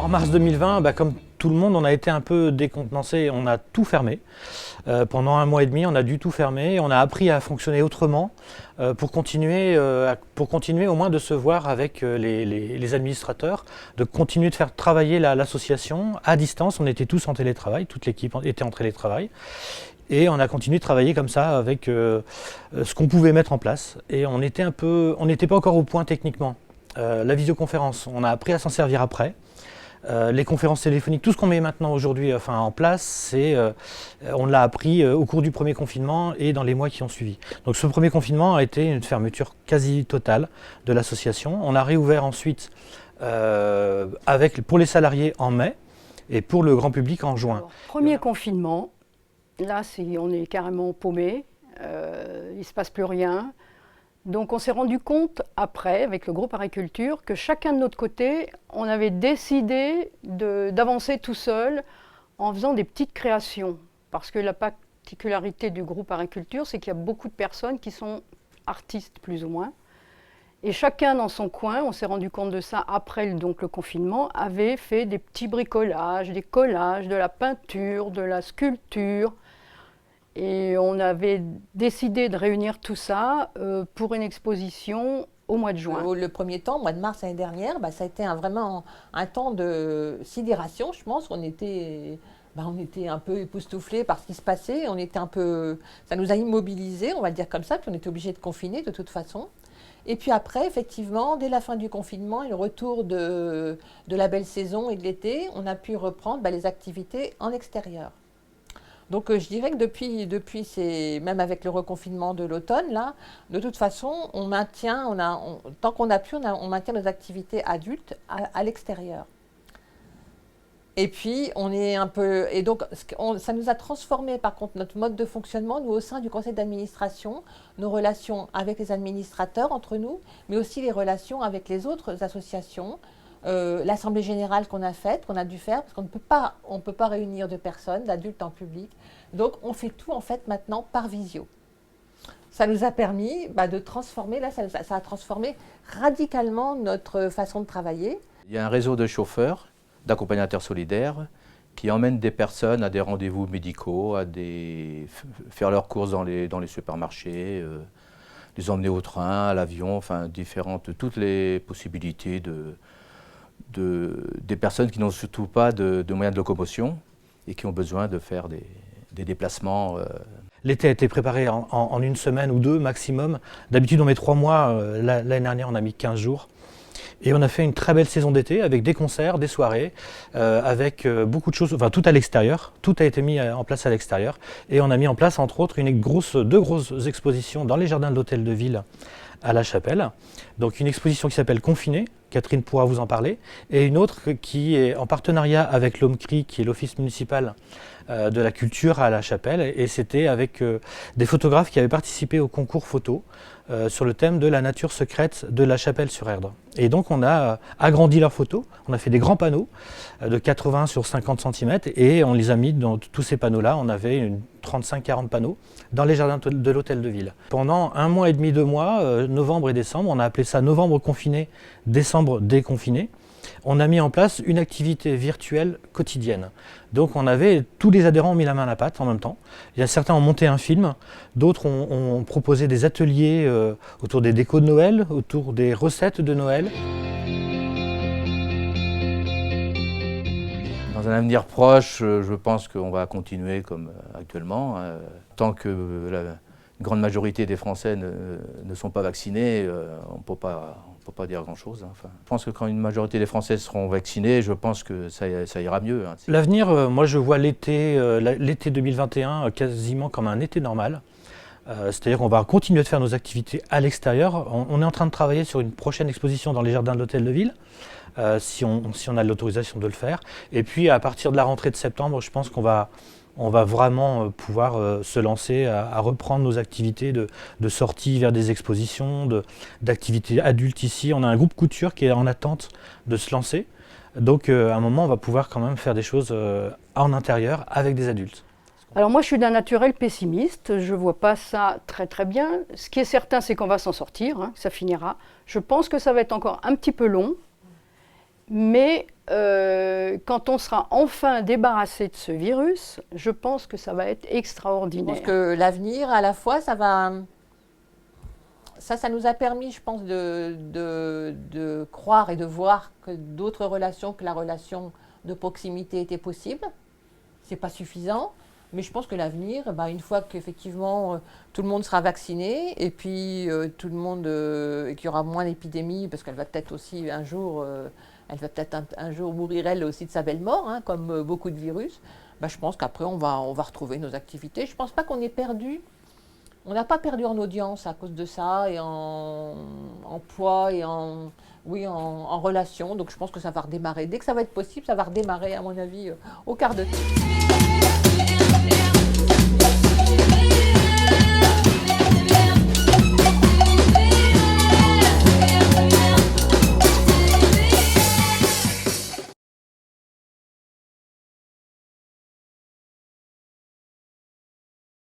En mars 2020, comme tout le monde, on a été un peu décontenancé, on a tout fermé. Pendant 1 mois et demi, on a dû tout fermer. On a appris à fonctionner autrement pour continuer au moins de se voir avec les administrateurs, de continuer de faire travailler l'association à distance. On était tous en télétravail, toute l'équipe était en télétravail. Et on a continué de travailler comme ça avec ce qu'on pouvait mettre en place. Et on n'était pas encore au point techniquement. La visioconférence, on a appris à s'en servir après. Les conférences téléphoniques, tout ce qu'on met maintenant aujourd'hui en place, on l'a appris au cours du premier confinement et dans les mois qui ont suivi. Donc ce premier confinement a été une fermeture quasi totale de l'association. On a réouvert ensuite pour les salariés en mai et pour le grand public en juin. Alors, premier confinement, là on est carrément paumé, il ne se passe plus rien. Donc on s'est rendu compte après, avec le groupe Agriculture, que chacun de notre côté, on avait décidé d'avancer tout seul en faisant des petites créations. Parce que la particularité du groupe Agriculture, c'est qu'il y a beaucoup de personnes qui sont artistes plus ou moins. Et chacun dans son coin, on s'est rendu compte de ça après le confinement, avait fait des petits bricolages, des collages, de la peinture, de la sculpture. Et on avait décidé de réunir tout ça pour une exposition au mois de juin. Le premier temps, au mois de mars l'année dernière, ça a été vraiment un temps de sidération, je pense. On était un peu époustouflés par ce qui se passait. Ça nous a immobilisés, on va le dire comme ça, puis on était obligés de confiner de toute façon. Et puis après, effectivement, dès la fin du confinement et le retour de la belle saison et de l'été, on a pu reprendre les activités en extérieur. Donc je dirais que depuis même avec le reconfinement de l'automne, là, de toute façon, on maintient nos activités adultes à l'extérieur. Et puis, ça nous a transformé, par contre, notre mode de fonctionnement, nous, au sein du conseil d'administration, nos relations avec les administrateurs entre nous, mais aussi les relations avec les autres associations, l'assemblée générale qu'on a dû faire, parce qu'on ne peut pas réunir de personnes, d'adultes en public. Donc, on fait tout, en fait, maintenant par visio. Ça nous a permis de transformer, ça a transformé radicalement notre façon de travailler. Il y a un réseau de chauffeurs, d'accompagnateurs solidaires, qui emmènent des personnes à des rendez-vous médicaux, faire leurs courses dans les supermarchés, les emmener au train, à l'avion, toutes les possibilités des personnes qui n'ont surtout pas de moyens de locomotion et qui ont besoin de faire des déplacements. L'été a été préparé en 1 semaine ou 2 maximum. D'habitude on met 3 mois, l'année dernière on a mis 15 jours. Et on a fait une très belle saison d'été avec des concerts, des soirées, avec beaucoup de choses, tout à l'extérieur. Tout a été mis en place à l'extérieur. Et on a mis en place entre autres 2 grosses expositions dans les jardins de l'hôtel de ville à La Chapelle. Donc une exposition qui s'appelle Confiné, Catherine pourra vous en parler, et une autre qui est en partenariat avec l'OMCRI, qui est l'Office municipal de la culture à La Chapelle, et c'était avec des photographes qui avaient participé au concours photo sur le thème de la nature secrète de La Chapelle-sur-Erdre. Et donc on a agrandi leurs photos, on a fait des grands panneaux de 80 sur 50 cm et on les a mis dans tous ces panneaux-là, on avait 35-40 panneaux dans les jardins de l'hôtel de ville. Pendant 1 mois et demi, 2 mois, novembre et décembre, on a appelé ça novembre confiné, décembre déconfiné. On a mis en place une activité virtuelle quotidienne. Donc tous les adhérents ont mis la main à la pâte en même temps. Certains ont monté un film, d'autres ont proposé des ateliers autour des décos de Noël, autour des recettes de Noël. Dans un avenir proche, je pense qu'on va continuer comme actuellement. Tant que la grande majorité des Français ne sont pas vaccinés, on ne peut pas dire grand-chose. Je pense que quand une majorité des Français seront vaccinés, je pense que ça ira mieux. L'avenir, moi je vois l'été 2021 quasiment comme un été normal. C'est-à-dire qu'on va continuer de faire nos activités à l'extérieur. On est en train de travailler sur une prochaine exposition dans les jardins de l'hôtel de ville, si on a l'autorisation de le faire. Et puis à partir de la rentrée de septembre, je pense qu'on va vraiment pouvoir se lancer à reprendre nos activités de sortie vers des expositions, d'activités adultes ici. On a un groupe couture qui est en attente de se lancer. Donc à un moment, on va pouvoir quand même faire des choses en intérieur avec des adultes. Alors moi, je suis d'un naturel pessimiste, je ne vois pas ça très très bien. Ce qui est certain, c'est qu'on va s'en sortir, que ça finira. Je pense que ça va être encore un petit peu long, Mais quand on sera enfin débarrassé de ce virus, je pense que ça va être Je extraordinaire. pense que l'avenir, à la fois, ça nous a permis, je pense, de croire et de voir que d'autres relations que la relation de proximité étaient possibles. C'est pas suffisant, mais je pense que l'avenir, une fois qu'effectivement tout le monde sera vacciné, et puis tout le monde, et qu'il y aura moins d'épidémies, parce qu'elle va peut-être aussi un jour, un jour mourir elle aussi de sa belle mort, hein, comme beaucoup de virus. Je pense qu'après on va retrouver nos activités. Je pense pas qu'on ait perdu. On n'a pas perdu en audience à cause de ça, et en poids, et en relation. Donc je pense que ça va redémarrer. Dès que ça va être possible, ça va redémarrer, à mon avis, au quart de tour.